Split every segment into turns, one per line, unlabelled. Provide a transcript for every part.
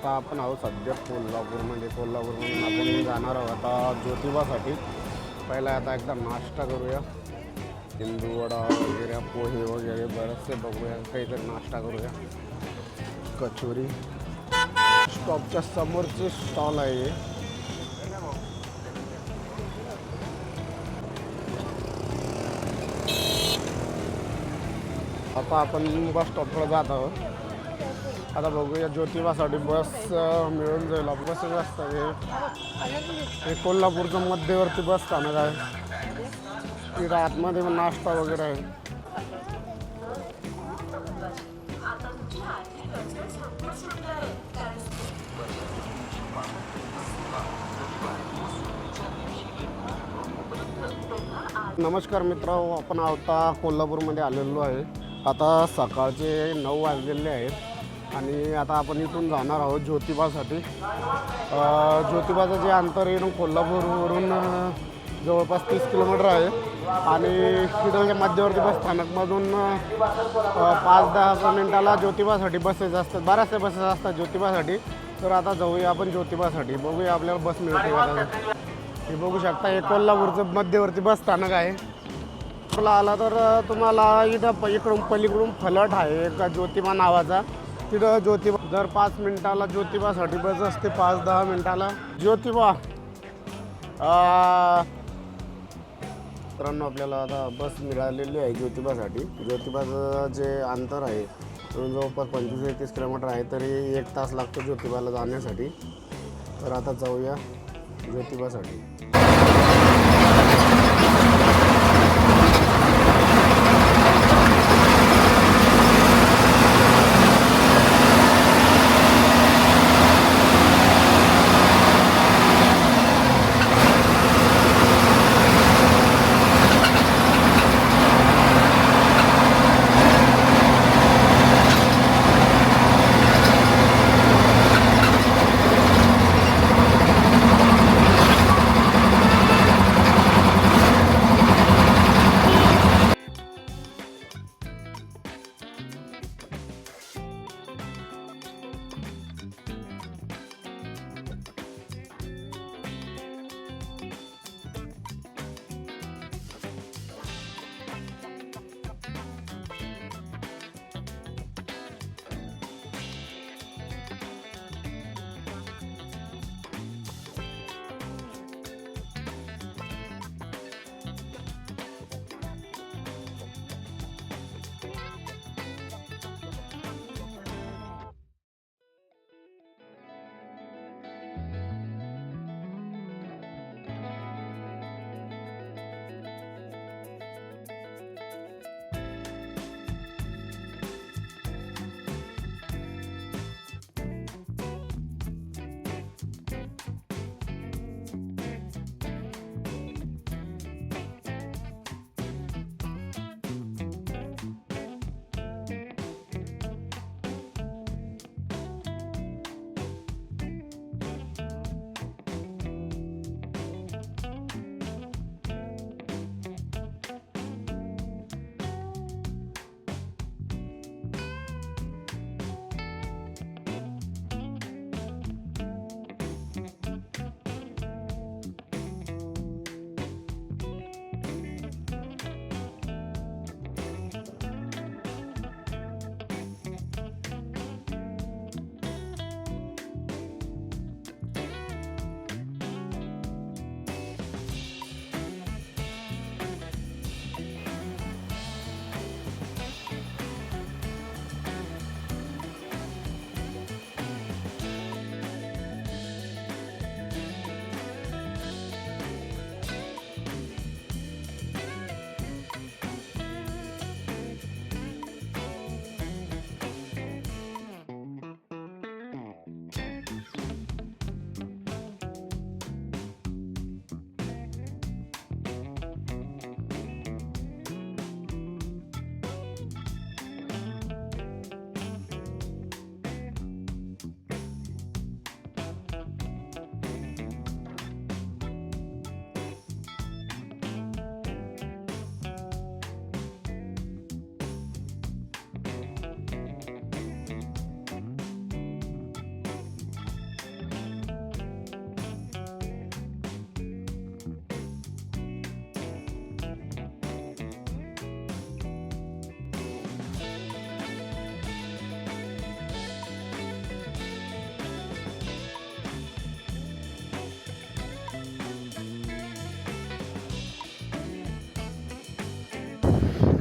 आता आपण आहोत सध्या कोल्हापूरमध्ये. कोल्हापूरमधून आपण जाणार आहोत आता ज्योतिबासाठी. पहिला आता एकदा नाश्ता करूया. हिंदूवडा वगैरे, पोहे वगैरे बरेचसे बघूया, काहीतरी नाश्ता करूया. कचोरी स्टॉपच्या समोरचे स्टॉल आहे. आता आपण बस स्टॉपकडे जात आहोत. आता बघूया ज्योतिबासाठी बस मिळून जाईल. बस असतात हे कोल्हापूरचं मध्यवर्ती बस स्थानक आहे. तिथं आतमध्ये नाश्ता वगैरे आहे. नमस्कार मित्रांनो, आपण आता कोल्हापूरमध्ये आलेलो आहे. आता सकाळचे 9 वाजलेले आहेत आणि आता आपण इथून जाणार आहोत ज्योतिबासाठी. ज्योतिबाचं जे अंतर आहे कोल्हापूरवरून जवळपास 30 किलोमीटर आहे आणि तिथं मध्यवर्ती बस स्थानकमधून 5-10 मिनिटाला ज्योतिबासाठी बसेस असतात. बऱ्याचशा बसेस असतात ज्योतिबासाठी. तर आता जाऊया आपण ज्योतिबासाठी. बघूया आपल्याला बस मिळते का. हे बघू शकता, हे कोल्हापूरचं मध्यवर्ती बस स्थानक आहे. तुला आला तर तुम्हाला इथं इकडून पलीकडून फलट आहे का ज्योतिबा नावाचा. तिथं ज्योतिबा दर 5 मिनिटाला ज्योतिबासाठी बस असते. 5-10 मिनिटाला ज्योतिबा. मित्रांनो, आपल्याला आता बस मिळालेली आहे ज्योतिबासाठी. ज्योतिबाचं जे अंतर आहे जवळपास 25-30 किलोमीटर आहे. तरी 1 तास लागतो ज्योतिबाला जाण्यासाठी. तर आता जाऊया ज्योतिबासाठी.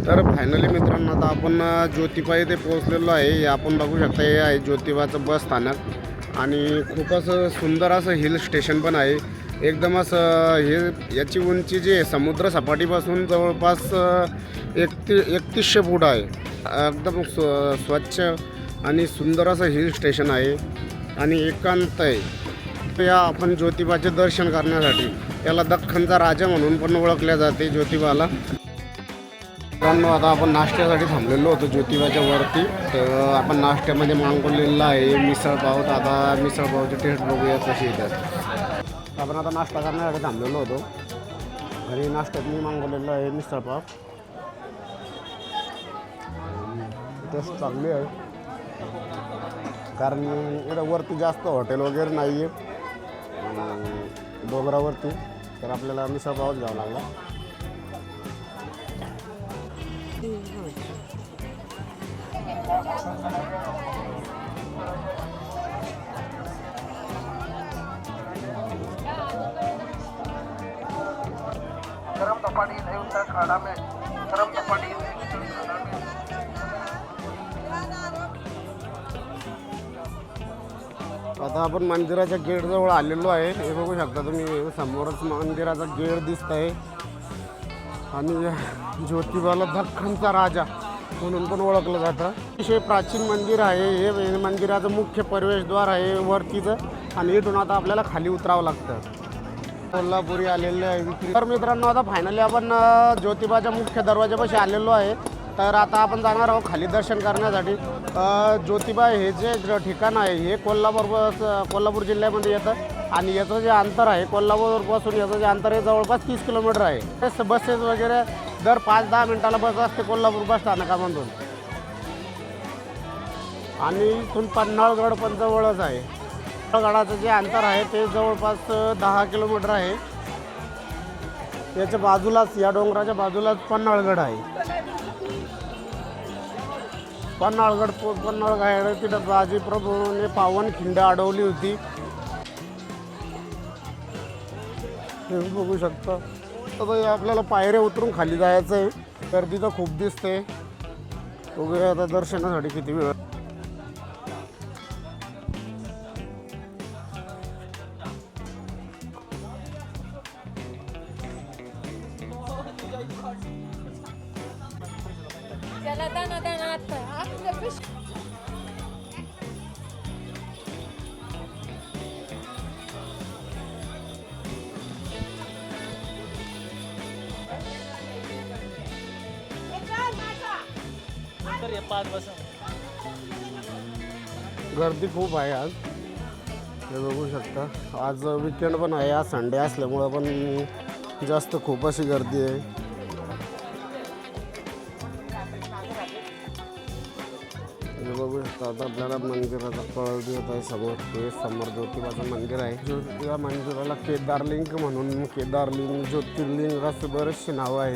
तर फायनली मित्रांनो आता आपण ज्योतिबा येथे पोहोचलेलो आहे. हे आपण बघू शकता, हे आहे ज्योतिबाचं बस स्थानक आणि खूप असं सुंदर असं हिल स्टेशन पण आहे. एकदम असं हे याची उंची जी आहे समुद्र सपाटीपासून जवळपास 3100 फूट आहे. एकदम स्वच्छ आणि सुंदर असं हिल स्टेशन आहे आणि एकांत आहे. या आपण ज्योतिबाचे दर्शन करण्यासाठी, याला दख्खनचा राजा म्हणून पण ओळखल्या जाते ज्योतिबाला. मित्रांनो आता आपण नाश्त्यासाठी थांबलेलो होतो ज्योतिबाच्या वरती. तर आपण नाश्त्यामध्ये मागवलेला आहे मिसळपाव. तर आता मिसळपावची टेस्ट बघूया कशी येतात. आपण आता नाश्ता करण्यासाठी थांबलेलो होतो. घरी नाश्त्यात मी मागवलेलं आहे मिसळपाव. टेस्ट चांगली आहे कारण इकडं वरती जास्त हॉटेल वगैरे नाही आहे डोंगरावरती. तर आपल्याला मिसळपावच घ्यावा लागला.
गरम चपाती दही उंटा खाड़ा में गरम चपाती
आता आपण मंदिराच्या गेटजवळ आलेलो आहे. हे बघू शकता तुम्ही, समोरच मंदिराचा गेट दिसत आहे आणि ज्योतिबाला दख्खनचा राजा म्हणून पण ओळखलं जातं. अतिशय प्राचीन मंदिर आहे. हे मंदिराचं मुख्य प्रवेशद्वार आहे वरतीचं आणि इथून आता आपल्याला खाली उतरावं लागतं. कोल्हापुरी आलेले आहे विक्री. तर मित्रांनो आता फायनली आपण ज्योतिबाच्या मुख्य दरवाजापाशी आलेलो आहे. तर आता आपण जाणार आहोत खाली दर्शन करण्यासाठी. ज्योतिबा हे जे ठिकाण आहे हे कोल्हापूर जिल्ह्यामध्ये येतं आणि याचं जे अंतर आहे कोल्हापूरपासून याचं जे अंतर आहे जवळपास 30 किलोमीटर आहे. बसेस वगैरे दर 5-10 मिनिटाला बस असते कोल्हापूर बस स्थानकामधून आणि इथून पन्हाळगड पण जवळच आहे. पन्हाळगडाचं जे अंतर आहे ते जवळपास 10 किलोमीटर आहे. याच्या बाजूलाच, या डोंगराच्या बाजूलाच पन्हाळगड आहे. पन्हाळगड तिथं बाजीप्रभूने पावन खिंड अडवली होती. हे बघू शकता. तर आपल्याला पायऱ्या उतरून खाली जायचं आहे. गर्दी तर खूप दिसते. बघूया आता दर्शनासाठी किती वेळ. गर्दी खूप आहे आज. हे बघू शकता. आज वीकेंड पण आहे. आज संडे असल्यामुळं पण जास्त खूप अशी गर्दी आहे. हे बघू शकता. आता आपल्याला मंदिराचा कळस दिसत आहे समोर. हे समोर ज्योतिबाचं मंदिर आहे. ज्योतिबा मंदिराला केदारलिंग म्हणून, केदारलिंग, ज्योतिर्लिंग असे बरेचसे नावं आहेत.